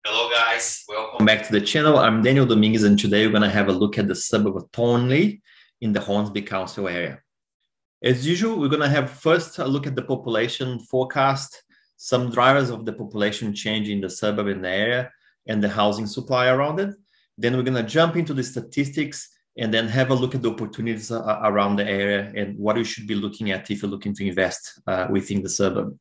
Hello guys, welcome back to the channel. I'm Daniel Dominguez and today we're going to have a look at the suburb of Thornleigh in the Hornsby Council area. As usual, we're going to have first a look at the population forecast, some drivers of the population change in the suburb in the area and the housing supply around it. Then we're going to jump into the statistics and then have a look at the opportunities around the area and what you should be looking at if you're looking to invest within the suburb.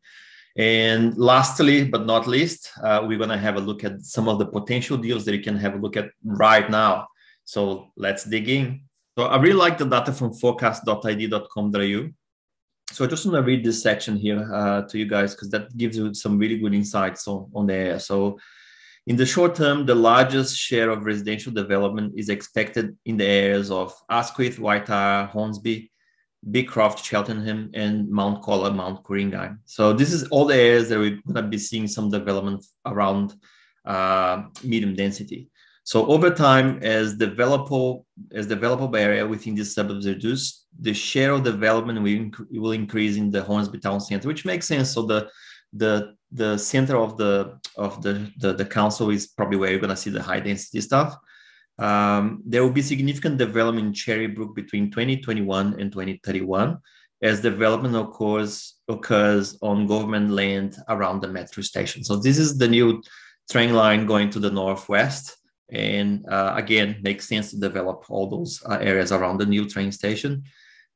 And lastly, but not least, we're going to have a look at some of the potential deals that you can have a look at right now. So let's dig in. So I really like the data from forecast.id.com.au. So I just want to read this section here to you guys because that gives you some really good insights on the area. So in the short term, the largest share of residential development is expected in the areas of Asquith, Waitara, Hornsby, Beecroft, Cheltenham, and Mount Colah, Mount Coringa. So this is all the areas that we're going to be seeing some development around medium density. So over time, as developable area within these suburbs reduce, the share of development will increase in the Hornsby town center, which makes sense. So the center of the council is probably where you're going to see the high density stuff. There will be significant development in Cherrybrook between 2021 and 2031 as development occurs on government land around the metro station. So this is the new train line going to the northwest. And again, makes sense to develop all those areas around the new train station.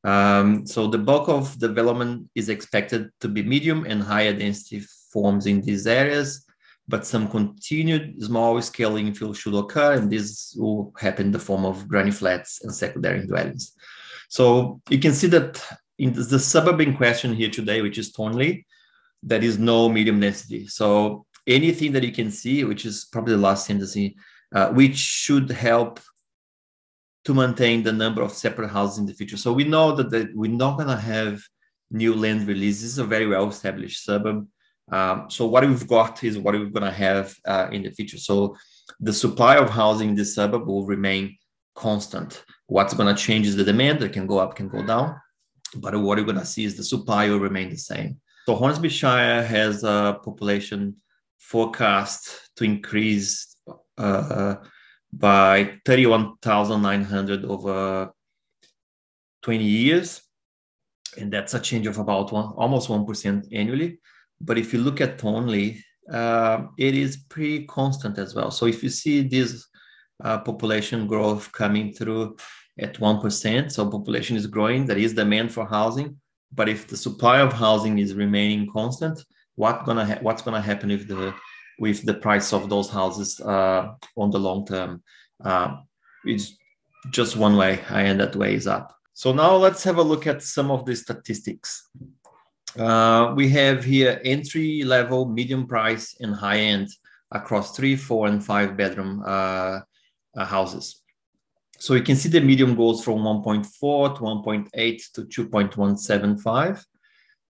So the bulk of development is expected to be medium and higher density forms in these areas, but some continued small-scale infill should occur, and this will happen in the form of granny flats and secondary dwellings. So you can see that in the suburb in question here today, which is Thornleigh, there is no medium density. So anything that you can see, which is probably the last sentence, which should help to maintain the number of separate houses in the future. So we know that we're not going to have new land releases, a very well-established suburb. So what we've got is what we're going to have in the future. So the supply of housing in this suburb will remain constant. What's going to change is the demand. It can go up, can go down. But what you're going to see is the supply will remain the same. So Hornsby Shire has a population forecast to increase by 31,900 over 20 years. And that's a change of about almost 1% annually. But if you look at Thornleigh, it is pretty constant as well. So if you see this population growth coming through at 1%, so population is growing, there is demand for housing. But if the supply of housing is remaining constant, what's gonna happen with the price of those houses on the long term? It's just one way, and that way is up. So now let's have a look at some of the statistics. We have here entry level, medium price, and high end across 3, 4, and 5 bedroom houses. So you can see the medium goes from 1.4 to 1.8 to 2.175.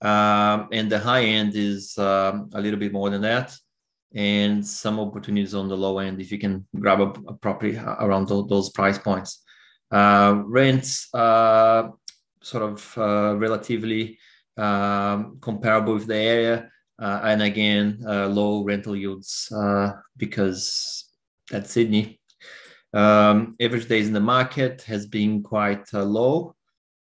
And the high end is a little bit more than that. And some opportunities on the low end if you can grab a property around those price points. Rents sort of relatively comparable with the area, and again, low rental yields because that's Sydney. Average days in the market has been quite low,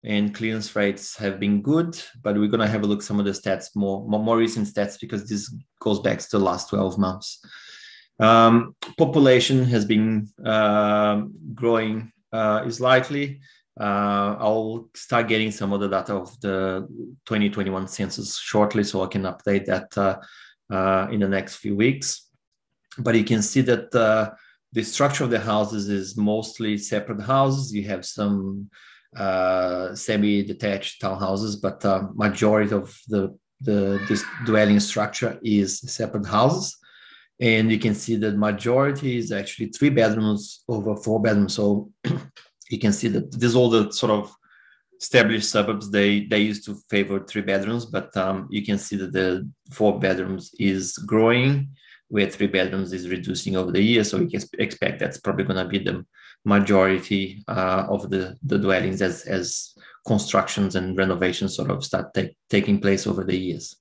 and clearance rates have been good, but we're going to have a look at some of the stats, more recent stats, because this goes back to the last 12 months. Population has been growing slightly. I'll start getting some of the data of the 2021 census shortly, so I can update that in the next few weeks. But you can see that the structure of the houses is mostly separate houses. You have some semi-detached townhouses, but majority of this dwelling structure is separate houses. And you can see that majority is actually 3 bedrooms over 4 bedrooms. So you can see that there's all the sort of established suburbs, they used to favor 3 bedrooms, but you can see that the 4 bedrooms is growing, where 3 bedrooms is reducing over the years. So you can expect that's probably going to be the majority of the dwellings as constructions and renovations sort of start taking place over the years.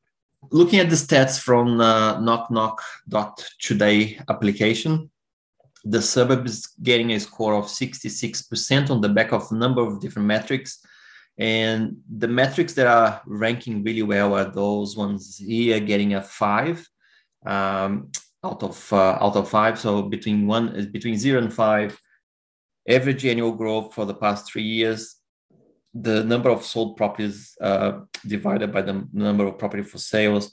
Looking at the stats from knock.today application, the Suburb is getting a score of 66% on the back of a number of different metrics. And the metrics that are ranking really well are those ones here, getting a 5 out of 5. So between 0 and 5, average annual growth for the past 3 years, the number of sold properties divided by the number of property for sales,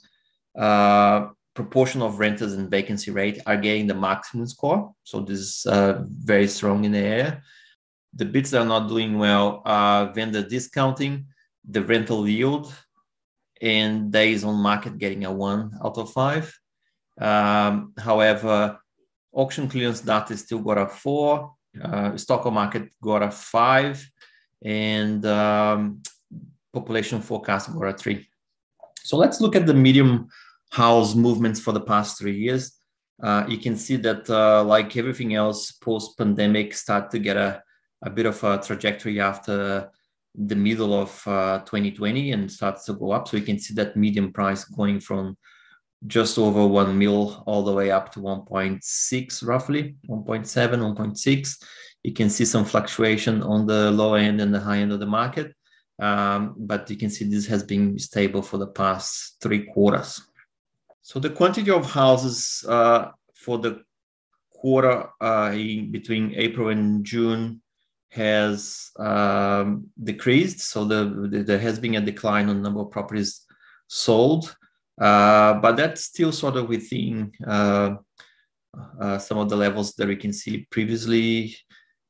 proportion of renters and vacancy rate are getting the maximum score. So this is very strong in the area. The bits that are not doing well are vendor discounting, the rental yield, and days on market getting a 1 out of 5. However, auction clearance data still got a 4, stock on market got a 5, and population forecast got a 3. So let's look at the medium house movements for the past 3 years. You can see that like everything else, post-pandemic start to get a bit of a trajectory after the middle of 2020 and starts to go up. So you can see that median price going from just over 1 mil all the way up to 1.6, roughly 1.7, 1.6. You can see some fluctuation on the low end and the high end of the market. But you can see this has been stable for the past 3 quarters. So the quantity of houses for the quarter between April and June has decreased. So there has been a decline on the number of properties sold, but that's still sort of within some of the levels that we can see previously.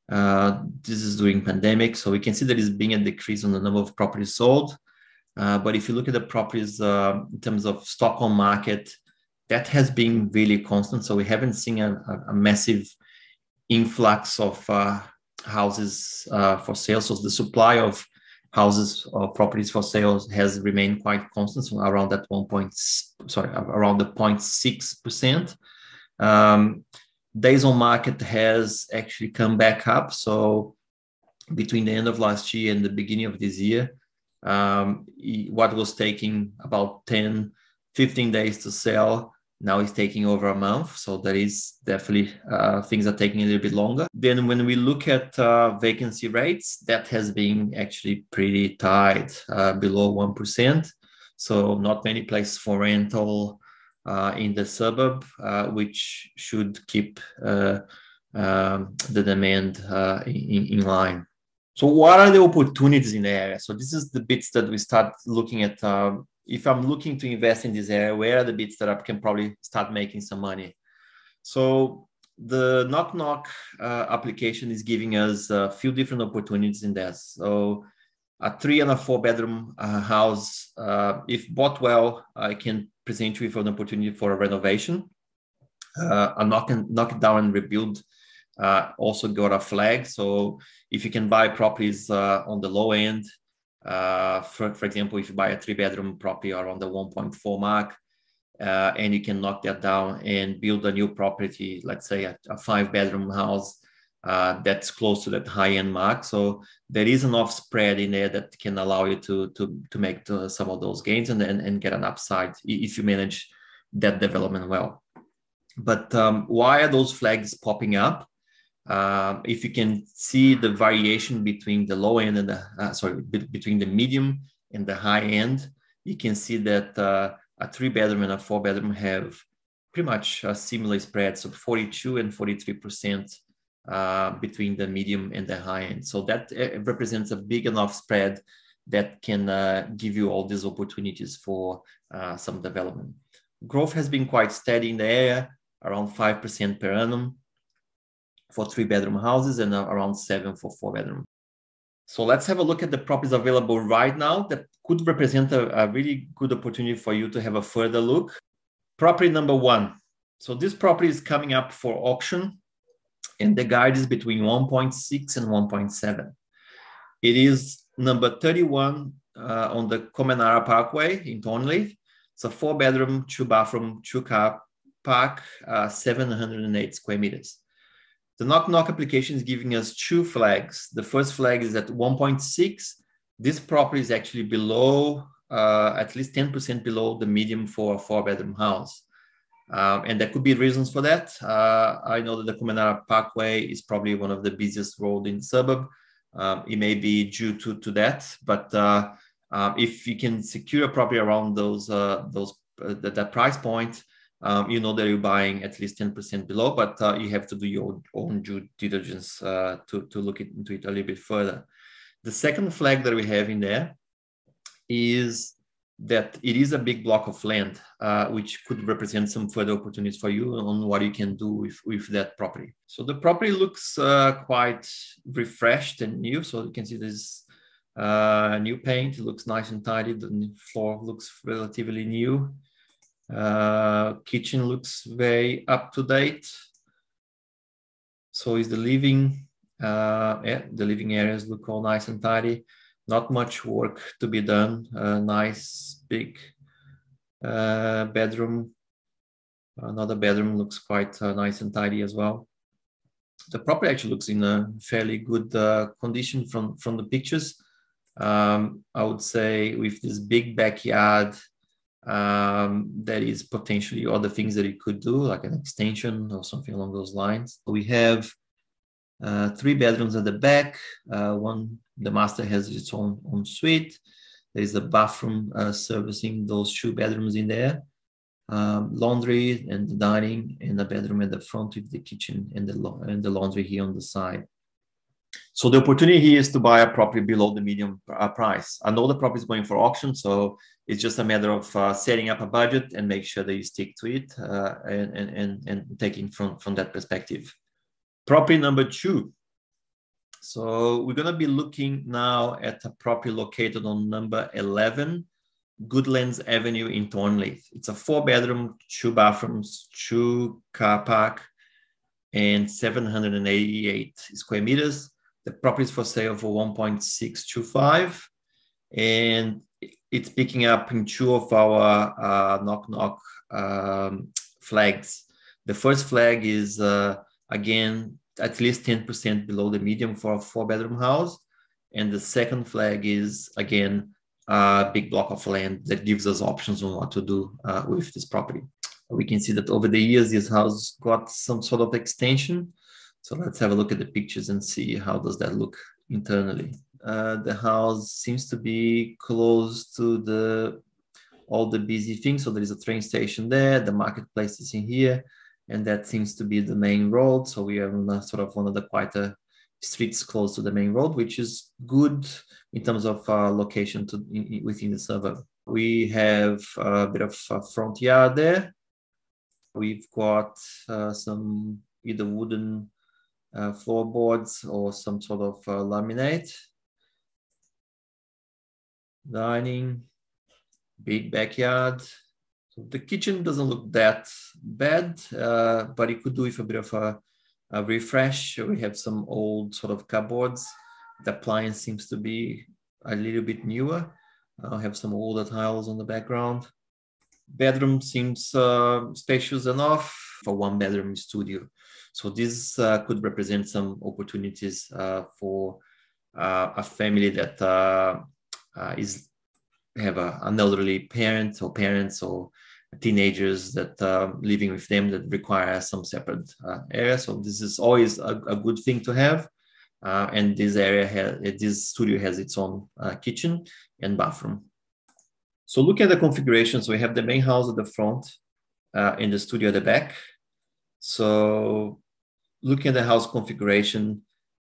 This is during pandemic, so we can see there is being a decrease on the number of properties sold. But if you look at the properties in terms of stock on market, that has been really constant. So we haven't seen a massive influx of houses for sale. So the supply of houses or properties for sales has remained quite constant, so around that around the 0.6%. Days on market has actually come back up. So between the end of last year and the beginning of this year, what was taking about 10, 15 days to sell, now it's taking over a month. So that is definitely, things are taking a little bit longer. Then when we look at vacancy rates, that has been actually pretty tight, below 1%. So not many places for rental in the suburb, which should keep the demand in line. So what are the opportunities in the area? So this is the bits that we start looking at. If I'm looking to invest in this area, where are the bits that I can probably start making some money? So the knock application is giving us a few different opportunities in that. So a 3 and a 4 bedroom house, if bought well, I can present you with an opportunity for a renovation. A knock it down and rebuild also got a flag. So if you can buy properties on the low end, for example, if you buy a 3-bedroom property around the 1.4 mark, and you can knock that down and build a new property, let's say a 5-bedroom house that's close to that high-end mark. So there is enough spread in there that can allow you to make some of those gains and get an upside if you manage that development well. But why are those flags popping up? If you can see the variation between the low end and between the medium and the high end, you can see that a 3-bedroom and a 4-bedroom have pretty much a similar spread, so 42 and 43% between the medium and the high end. So that represents a big enough spread that can give you all these opportunities for some development. Growth has been quite steady in the area, around 5% per annum for 3-bedroom houses and around 7 for 4-bedroom. So let's have a look at the properties available right now that could represent a really good opportunity for you to have a further look. Property number 1. So this property is coming up for auction, and the guide is between 1.6 and 1.7. It is number 31 on the Comenara Parkway in Thornleigh. It's a 4-bedroom, 2-bathroom, 2-car park, 708 square meters. The knock application is giving us 2 flags. The first flag is at 1.6. This property is actually below at least 10% below the median for a 4-bedroom house. And there could be reasons for that. I know that the Comenara Parkway is probably one of the busiest roads in the suburb. It may be due to that, but if you can secure a property around that price point, you know that you're buying at least 10% below, but you have to do your own due diligence to look into it a little bit further. The second flag that we have in there is that it is a big block of land, which could represent some further opportunities for you on what you can do with that property. So the property looks quite refreshed and new. So you can see there's new paint. It looks nice and tidy. The floor looks relatively new. Kitchen looks very up to date. So is the living. The living areas look all nice and tidy. Not much work to be done. Nice big bedroom. Another bedroom looks quite nice and tidy as well. The property actually looks in a fairly good condition from the pictures. I would say with this big backyard, there is potentially other things that you could do, like an extension or something along those lines. We have 3 bedrooms at the back. The master has its own suite. There is a bathroom servicing those 2 bedrooms in there. Laundry and the dining, and a bedroom at the front with the kitchen and the laundry here on the side. So the opportunity here is to buy a property below the median price. I know the property is going for auction, so it's just a matter of setting up a budget and make sure that you stick to it and taking from that perspective. Property number 2. So we're going to be looking now at a property located on number 11, Goodlands Avenue in Thornleigh. It's a 4-bedroom, 2 bathrooms, 2 car park, and 788 square meters. The property is for sale for 1.625, and it's picking up in 2 of our knock-knock flags. The first flag is again at least 10% below the median for a 4-bedroom house, and the second flag is again a big block of land that gives us options on what to do with this property. We can see that over the years this house got some sort of extension. So let's have a look at the pictures and see how does that look internally. The house seems to be close to all the busy things. So there is a train station there, the marketplace is in here, and that seems to be the main road. So we are on sort of one of the quieter streets close to the main road, which is good in terms of location within the suburb. We have a bit of a front yard there. We've got some either wooden floorboards or some sort of laminate. Dining, big backyard. So the kitchen doesn't look that bad, but it could do with a bit of a refresh. We have some old sort of cupboards. The appliance seems to be a little bit newer. I have some older tiles on the background. Bedroom seems spacious enough for 1-bedroom studio. So this could represent some opportunities for a family that have an elderly parent or parents or teenagers that living with them that require some separate area. So this is always a good thing to have. And this studio has its own kitchen and bathroom. So look at the configurations. We have the main house at the front and the studio at the back. So looking at the house configuration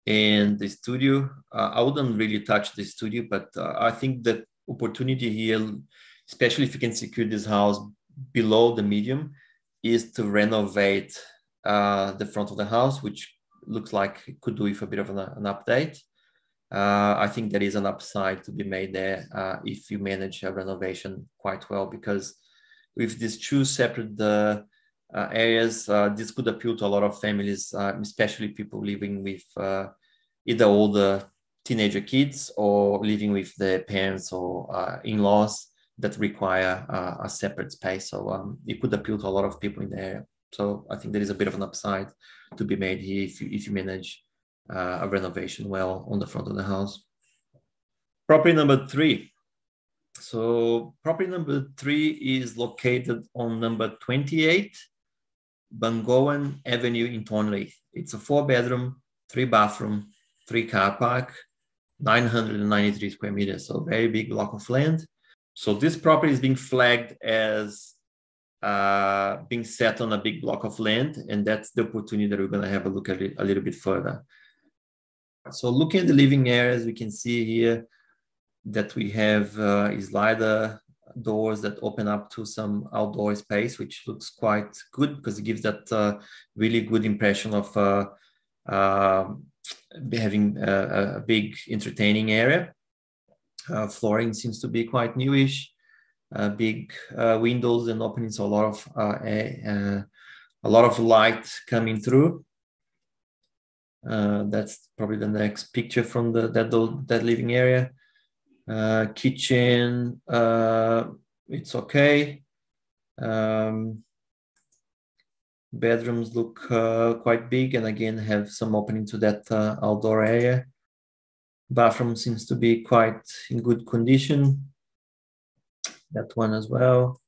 and the studio, I wouldn't really touch the studio, but I think that opportunity here, especially if you can secure this house below the medium, is to renovate the front of the house, which looks like it could do with a bit of an update. I think there is an upside to be made there if you manage a renovation quite well, because with these 2 separate areas, this could appeal to a lot of families, especially people living with either older teenager kids or living with their parents or in-laws that require a separate space. So it could appeal to a lot of people in the area. So I think there is a bit of an upside to be made here if you manage a renovation well on the front of the house. Property number 3. So property number 3 is located on number 28 Bungowan Avenue in Thornleigh. It's a 4-bedroom, 3-bathroom, 3-car park, 993 square meters. So very big block of land. So this property is being flagged as being set on a big block of land, and that's the opportunity that we're going to have a look at it a little bit further. So looking at the living areas, we can see here that we have slider doors that open up to some outdoor space, which looks quite good because it gives that really good impression of having a big entertaining area. Flooring seems to be quite newish. Big windows and openings, so a lot of light coming through. That's probably the next picture from that living area. Kitchen, it's okay. Bedrooms look quite big, and again have some opening to that outdoor area. Bathroom seems to be quite in good condition. That one as well.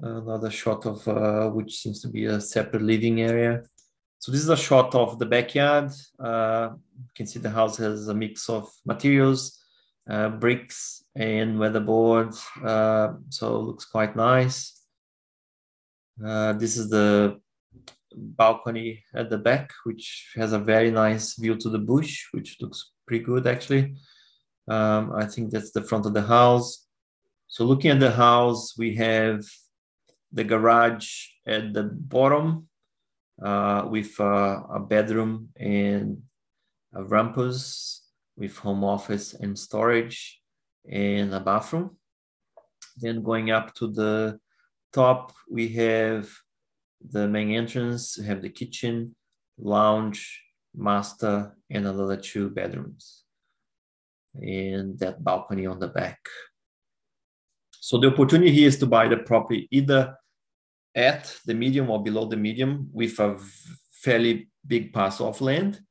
Another shot of which seems to be a separate living area. So this is a shot of the backyard. You can see the house has a mix of materials, bricks and weatherboard. So it looks quite nice. This is the balcony at the back, which has a very nice view to the bush, which looks pretty good actually. I think that's the front of the house. So looking at the house, we have the garage at the bottom with a bedroom and a rumpus with home office and storage and a bathroom. Then going up to the top, we have the main entrance, we have the kitchen, lounge, master, and another 2 bedrooms. And that balcony on the back. So the opportunity here is to buy the property either at the medium or below the medium with a fairly big parcel of land,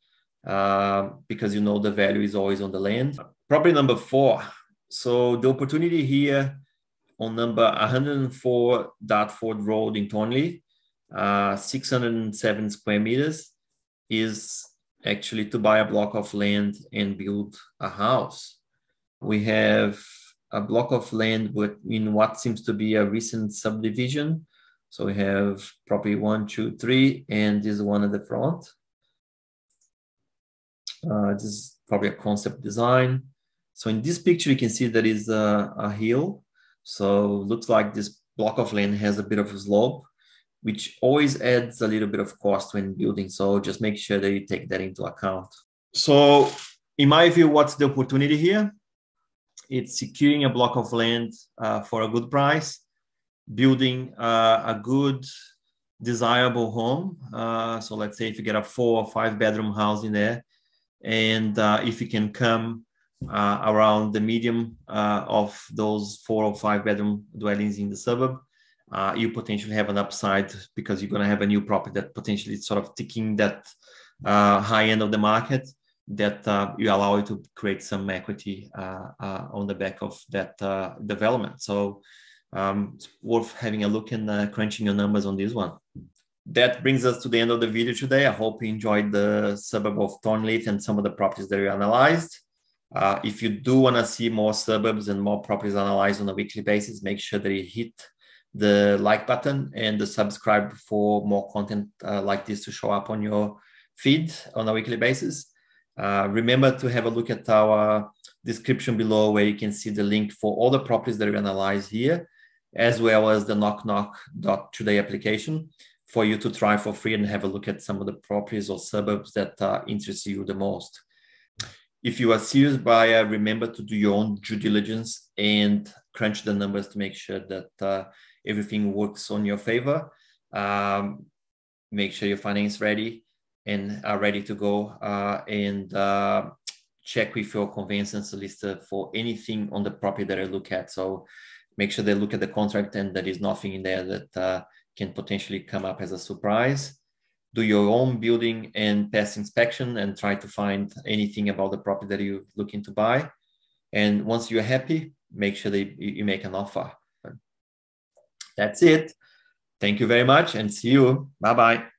because you know the value is always on the land. Property number 4. So the opportunity here on number 104 Dartford Road in Thornleigh, 607 square meters, is actually to buy a block of land and build a house. We have a block of land in what seems to be a recent subdivision. So we have property 1, 2, 3, and this one at the front. This is probably a concept design. So in this picture, you can see there is a hill. So it looks like this block of land has a bit of a slope, which always adds a little bit of cost when building. So just make sure that you take that into account. So in my view, what's the opportunity here? It's securing a block of land for a good price, building a good, desirable home. So let's say if you get a 4 or 5 bedroom house in there, and if you can come around the medium of those 4 or 5 bedroom dwellings in the suburb, you potentially have an upside because you're going to have a new property that potentially is sort of ticking that high end of the market, that you allow you to create some equity on the back of that development. So it's worth having a look and crunching your numbers on this one. That brings us to the end of the video today. I hope you enjoyed the suburb of Thornleigh and some of the properties that we analyzed. If you do want to see more suburbs and more properties analyzed on a weekly basis, make sure that you hit the like button and the subscribe for more content like this to show up on your feed on a weekly basis. Remember to have a look at our description below, where you can see the link for all the properties that we analyze here, as well as the knock-knock.today application for you to try for free and have a look at some of the properties or suburbs that interest you the most. If you are serious buyer, remember to do your own due diligence and crunch the numbers to make sure that everything works on your favor. Make sure your finance ready and are ready to go, and check with your conveyancing solicitor for anything on the property that I look at. So make sure they look at the contract and there is nothing in there that can potentially come up as a surprise. Do your own building and pest inspection and try to find anything about the property that you're looking to buy. And once you're happy, make sure that you make an offer. That's it. Thank you very much and see you. Bye-bye.